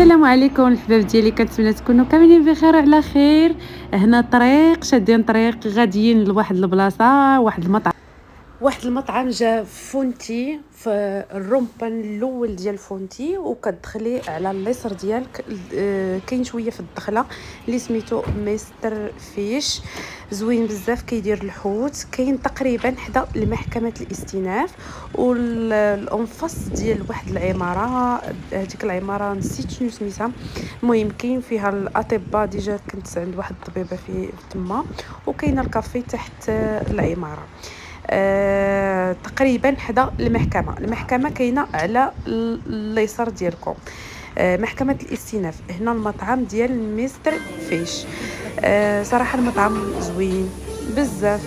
السلام عليكم الحباب ديالي، كنتمنى تكونوا كاملين بخير وعلى خير. هنا طريق شادين طريق غاديين لواحد البلاصه، واحد المطعم جا فونتي في الرومبان الاول ديال فونتي، وكتدخلي على اليسار ديالك كاين شويه في الدخله اللي سميتو مستر فيش. زوين بزاف، كيدير الحوت، كاين تقريبا حدا لمحكمه الاستئناف. والانفاس ديال واحد العماره، هذيك العماره نسيت شنو سميتها، المهم كاين فيها الاطباء. ديجا كنت عند واحد الطبيبه في تما، وكاينه الكافي تحت العماره. تقريبا حدا المحكمه كاينه على اليسار ديالكم. محكمه الاستئناف. هنا المطعم ديال مستر فيش. صراحه المطعم زوين بزاف،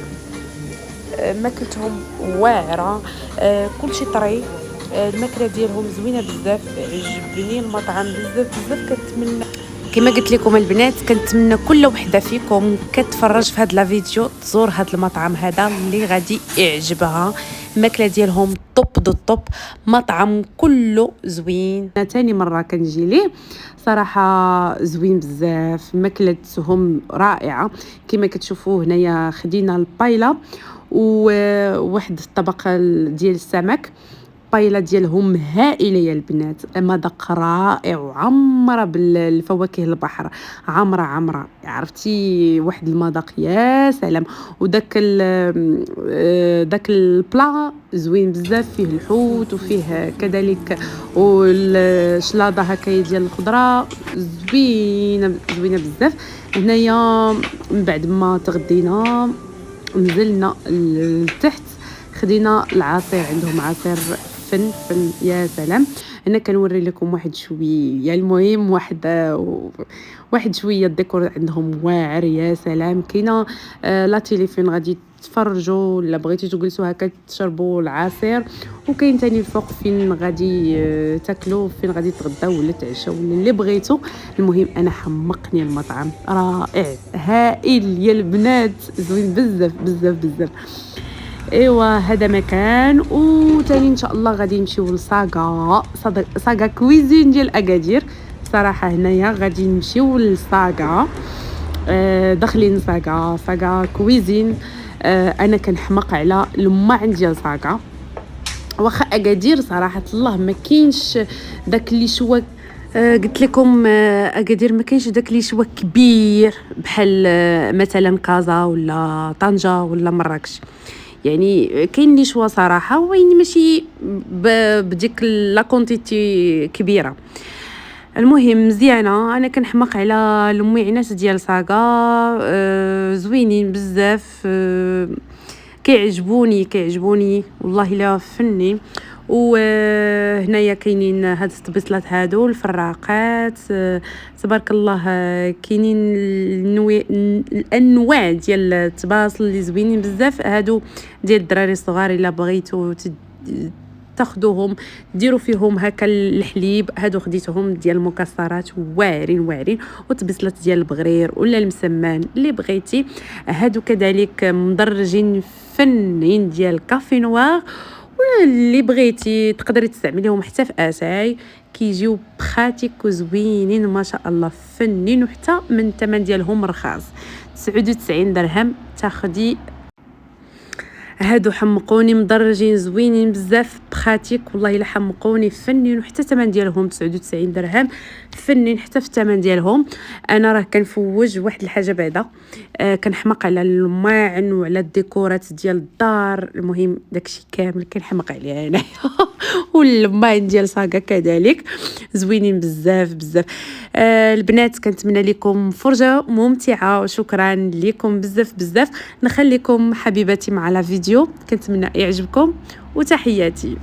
ماكلتهم واعره، كلشي طري، الماكله ديالهم زوينه بزاف، عجبني المطعم بزاف بزاف. كنتمنى كما قلت لكم البنات، كنتمنى كل وحده فيكم كتفرج في هذا الفيديو تزور هذا المطعم هذا اللي غادي يعجبها. الماكله ديالهم طوب دو طوب، مطعم كله زوين. انا ثاني مره كنجي ليه، صراحه زوين بزاف، ماكلتهم رائعه. كما كتشوفوا هنايا خدينا البايله وواحد الطبق ديال السمك. البايله ديالهم هائله يا البنات، مذاق رائع وعمره بالفواكه البحر، عمره عرفتي، واحد المذاق يا سلام. وداك داك البلا زوين بزاف، فيه الحوت وفيه كذلك والشلاضه هكايا ديال الخضره، زوينه بزاف. هنايا من بعد ما تغدينا نزلنا لتحت، خدينا العصير، عندهم عصير فن يا سلام. هنا كنوري لكم واحد شويه، المهم واحد شويه الديكور عندهم واعر يا سلام. كاينه لا تيليفون غادي تفرجوا، ولا بغيتي تجلسوا هكا تشربوا العصير، وكاين ثاني الفوق فين غادي تاكلوا، فين غادي تغداو ولا تعشاو ولا اللي بغيتوا. المهم انا حمقني المطعم، رائع هائل يا البنات، زوين بزاف. ايوا هذا مكان. وثاني ان شاء الله غادي نمشيو لصاغا كويزين ديال اكادير. صراحه هنايا غادي نمشيو للصاغا، داخلين صاغا كويزين. انا كنحمق على الماعن ديال صاغا، واخا اكادير صراحه الله ما كاينش داك اللي شوا. قلت لكم اكادير ما كاينش داك اللي شوا كبير بحال مثلا كازا ولا طنجة ولا مراكش، يعني كاين لي شوا صراحه، وين ماشي بديك لا كونتيتي كبيره. المهم مزيانه، انا كنحمق على المعينات ديال صاغا، زوينين بزاف، كيعجبوني والله الا فني. وهنايا كاينين هاد الطبيصلات هادو الفراقات، تبارك الله، كاينين الانواع ديال الطباصل اللي زوينين بزاف. هادو ديال الدراري الصغار، الا بغيتو تاخذوهم ديروا فيهم هكا الحليب، هادو خديتهم ديال المكسرات واعرين. وطبيصلات ديال البغرير ولا المسمان اللي بغيتي. هادو كذلك مدرجين فنين ديال كافي نوار، ولا اللي بغيتي تقدري تستعمليهم حتى في اتاي، كيجيو بخاتيك وزوينين ما شاء الله، فنين، وحتى من الثمن ديالهم رخاص، 99 درهم تاخدي. هادو حمقوني، مدرجين زوينين بزاف بخاتيك، والله الا حمقوني فنين، وحتى الثمن ديالهم 99 درهم فنين حتى في الثمن ديالهم. انا راه كنفوج واحد الحاجه بعدا، كنحمق على الماعن وعلى الديكورات ديال الدار. المهم داكشي كامل كنحمق عليه انا والماعن ديال صاغا كذلك زوينين بزاف. البنات كنتمنى لكم فرجه ممتعه، وشكرا لكم بزاف. نخليكم حبيباتي مع لا فيديو، كنتمنى يعجبكم، وتحياتي.